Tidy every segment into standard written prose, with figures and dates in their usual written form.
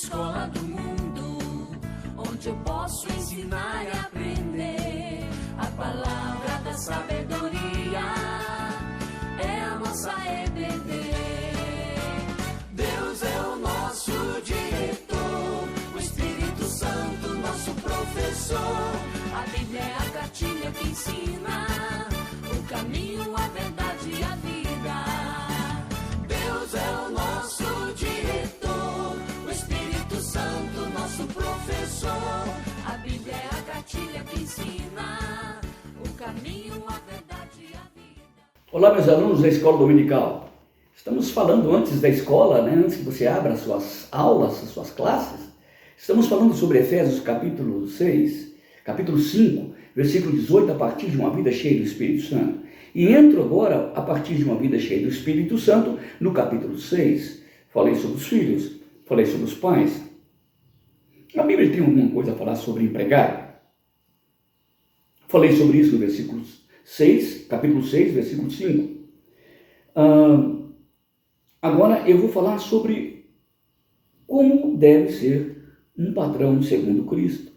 escola do mundo, onde eu posso ensinar e aprender. A palavra da sabedoria é a nossa EBD. Deus é o nosso diretor, o Espírito Santo nosso professor. A Bíblia é a cartilha que ensina o caminho, a verdade e a vida. Deus é o nosso diretor, o Espírito Santo nosso professor. A Bíblia é a cartilha que ensina o caminho, a verdade e a vida. Olá, meus alunos da Escola Dominical. Estamos falando antes da escola, antes que você abra as suas aulas, as suas classes. Estamos falando sobre Efésios capítulo 5, versículo 18, a partir de uma vida cheia do Espírito Santo. E entro agora, a partir de uma vida cheia do Espírito Santo, no capítulo 6. Falei sobre os filhos, falei sobre os pais. A Bíblia tem alguma coisa a falar sobre empregado? Falei sobre isso no versículo 6, capítulo 6, versículo 5. Agora eu vou falar sobre como deve ser um patrão segundo Cristo.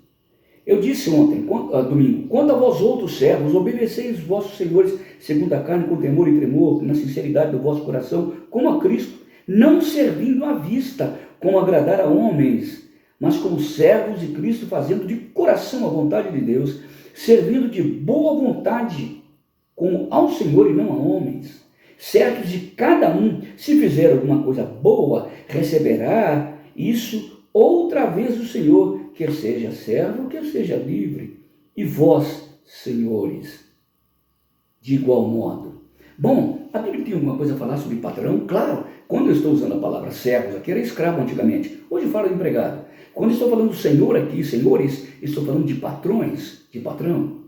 Eu disse ontem, domingo, quanto a vós outros servos, obedeceis os vossos senhores segundo a carne, com temor e tremor, na sinceridade do vosso coração, como a Cristo, não servindo à vista, como agradar a homens, mas como servos de Cristo, fazendo de coração a vontade de Deus, servindo de boa vontade, como ao Senhor e não a homens, certos de cada um, se fizer alguma coisa boa, receberá isso outra vez do Senhor, quer seja servo, quer seja livre. E vós, senhores, de igual modo. Bom, a Bíblia tem alguma coisa a falar sobre patrão? Claro, quando eu estou usando a palavra servos aqui, era escravo antigamente. Hoje falo de empregado. Quando estou falando do Senhor aqui, senhores, estou falando de patrões, de patrão.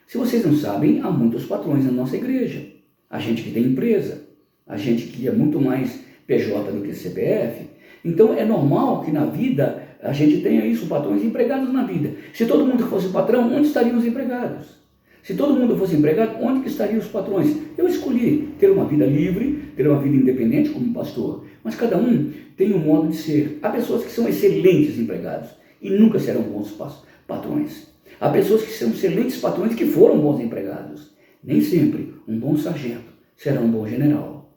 Se vocês não sabem, há muitos patrões na nossa igreja. A gente que tem empresa, a gente que é muito mais PJ do que CPF. Então é normal que na vida a gente tenha isso, patrões empregados na vida. Se todo mundo fosse patrão, onde estariam os empregados? Se todo mundo fosse empregado, onde que estariam os patrões? Eu escolhi ter uma vida livre, ter uma vida independente como pastor. Mas cada um tem um modo de ser. Há pessoas que são excelentes empregados e nunca serão bons patrões. Há pessoas que são excelentes patrões que foram bons empregados. Nem sempre um bom sargento será um bom general.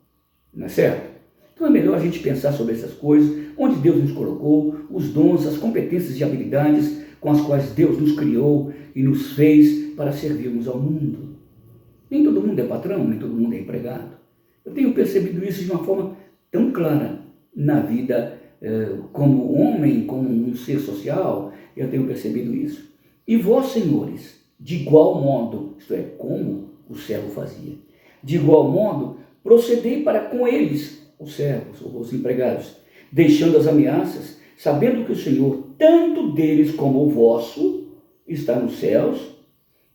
Não é certo? Então é melhor a gente pensar sobre essas coisas, onde Deus nos colocou, os dons, as competências e habilidades com as quais Deus nos criou e nos fez para servirmos ao mundo. Nem todo mundo é patrão, nem todo mundo é empregado. Eu tenho percebido isso de uma forma tão clara na vida como homem, como um ser social, eu tenho percebido isso. E vós, senhores, de igual modo, isto é, como o servo fazia, de igual modo, procedei para com eles, os servos, ou os empregados, deixando as ameaças, sabendo que o Senhor, tanto deles como o vosso, está nos céus,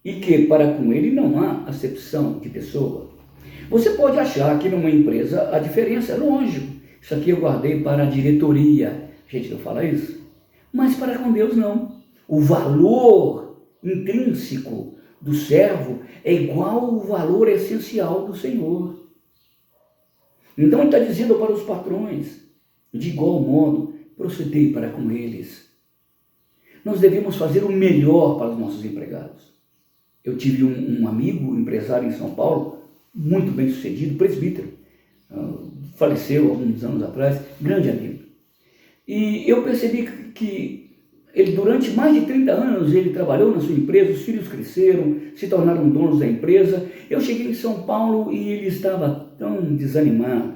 e que para com ele não há acepção de pessoa. Você pode achar que numa empresa a diferença é lógico. Isso aqui eu guardei para a diretoria. A gente não fala isso? Mas para com Deus não. O valor intrínseco do servo é igual ao valor essencial do Senhor. Então ele está dizendo para os patrões, de igual modo, procedei para com eles. Nós devemos fazer o melhor para os nossos empregados. Eu tive um amigo, empresário em São Paulo, muito bem sucedido, presbítero, faleceu alguns anos atrás, grande amigo. E eu percebi que ele, durante mais de 30 anos, ele trabalhou na sua empresa, os filhos cresceram, se tornaram donos da empresa. Eu cheguei em São Paulo e ele estava tão desanimado.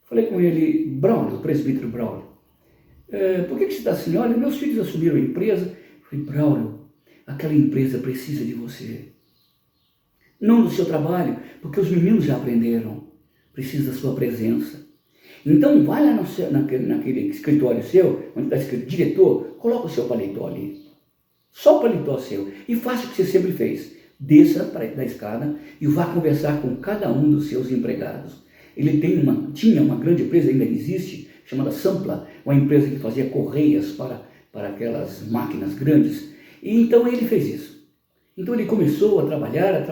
Falei com ele, Braulio, o presbítero Braulio, por que você está assim? Olha, meus filhos assumiram a empresa. Falei, Braulio, aquela empresa precisa de você. Não do seu trabalho, porque os meninos já aprenderam. Precisa da sua presença. Então, vai lá naquele escritório seu, onde está escrito diretor, coloca o seu paletó ali. Só o paletó seu. E faça o que você sempre fez. Desça da escada e vá conversar com cada um dos seus empregados. Ele tinha uma grande empresa, ainda existe, chamada Sampla, uma empresa que fazia correias para aquelas máquinas grandes. E então ele fez isso. Então ele começou a trabalhar,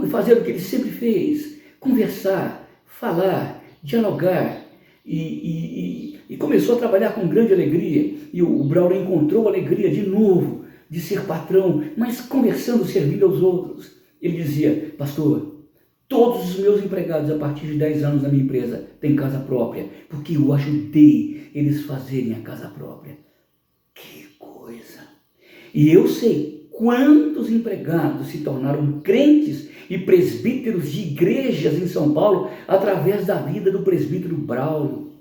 fazer o que ele sempre fez, conversar, falar, dialogar, e começou começou a trabalhar com grande alegria e o Braulio encontrou alegria de novo de ser patrão, mas conversando, servindo aos outros. Ele dizia: pastor, todos os meus empregados a partir de 10 anos na minha empresa têm casa própria, porque eu ajudei eles fazerem a casa própria. Que coisa! E eu sei quantos empregados se tornaram crentes e presbíteros de igrejas em São Paulo através da vida do presbítero Braulio,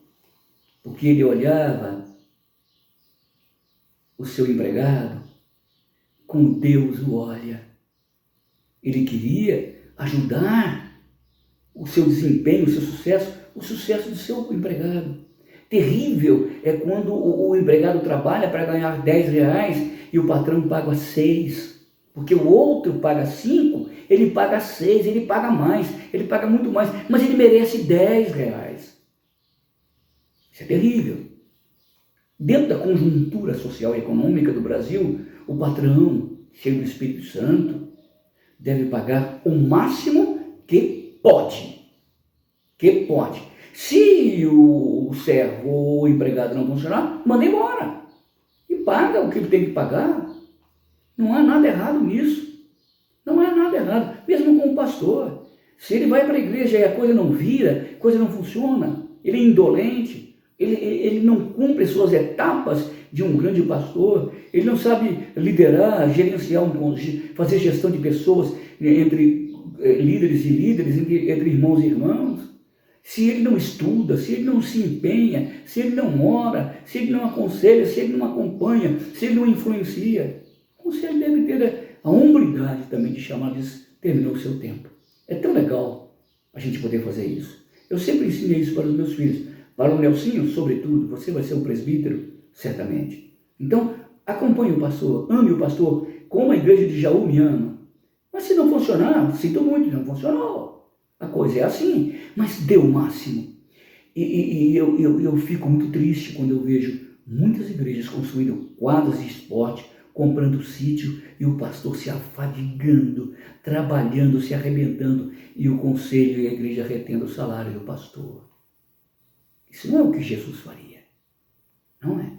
porque ele olhava o seu empregado como Deus o olha. Ele queria ajudar o seu desempenho, o sucesso do seu empregado. Terrível é quando o empregado trabalha para ganhar 10 reais e o patrão paga 6, porque o outro paga 5, ele paga 6, ele paga mais, ele paga muito mais, mas ele merece 10 reais. Isso é terrível. Dentro da conjuntura social e econômica do Brasil, o patrão, cheio do Espírito Santo, deve pagar o máximo que pode. Se o servo ou o empregado não funcionar, manda embora. E paga o que ele tem que pagar. Não há nada errado nisso. Não há nada errado. Mesmo com o pastor. Se ele vai para a igreja e a coisa não vira, a coisa não funciona, ele é indolente, ele não cumpre suas etapas de um grande pastor, ele não sabe liderar, gerenciar, fazer gestão de pessoas entre líderes e líderes, entre irmãos e irmãos. Se ele não estuda, se ele não se empenha, se ele não ora, se ele não aconselha, se ele não acompanha, se ele não influencia, o conselho deve ter a hombridade também de chamar e dizer: terminou o seu tempo. É tão legal a gente poder fazer isso. Eu sempre ensinei isso para os meus filhos. Para o Nelsinho, sobretudo, você vai ser um presbítero, certamente. Então, acompanhe o pastor, ame o pastor, como a igreja de Jaú me ama. Mas se não funcionar, sinto muito, não funcionou. A coisa é assim, mas dê o máximo. E eu fico muito triste quando eu vejo muitas igrejas construindo quadras de esporte, comprando sítio e o pastor se afadigando, trabalhando, se arrebentando e o conselho e a igreja retendo o salário do pastor. Isso não é o que Jesus faria, não é?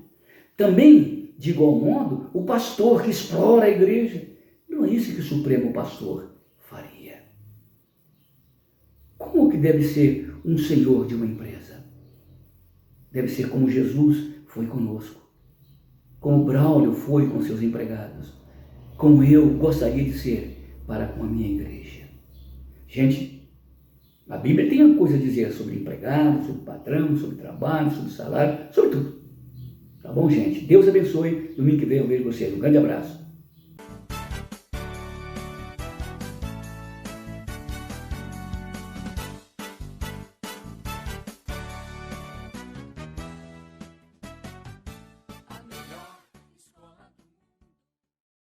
Também, de igual modo, o pastor que explora a igreja, não é isso que o Supremo Pastor faria. Como que deve ser um senhor de uma empresa? Deve ser como Jesus foi conosco, como Braulio foi com seus empregados, como eu gostaria de ser para com a minha igreja. Gente, a Bíblia tem uma coisa a dizer sobre empregado, sobre patrão, sobre trabalho, sobre salário, sobre tudo. Tá bom, gente? Deus abençoe. Domingo que vem eu vejo vocês. Um grande abraço.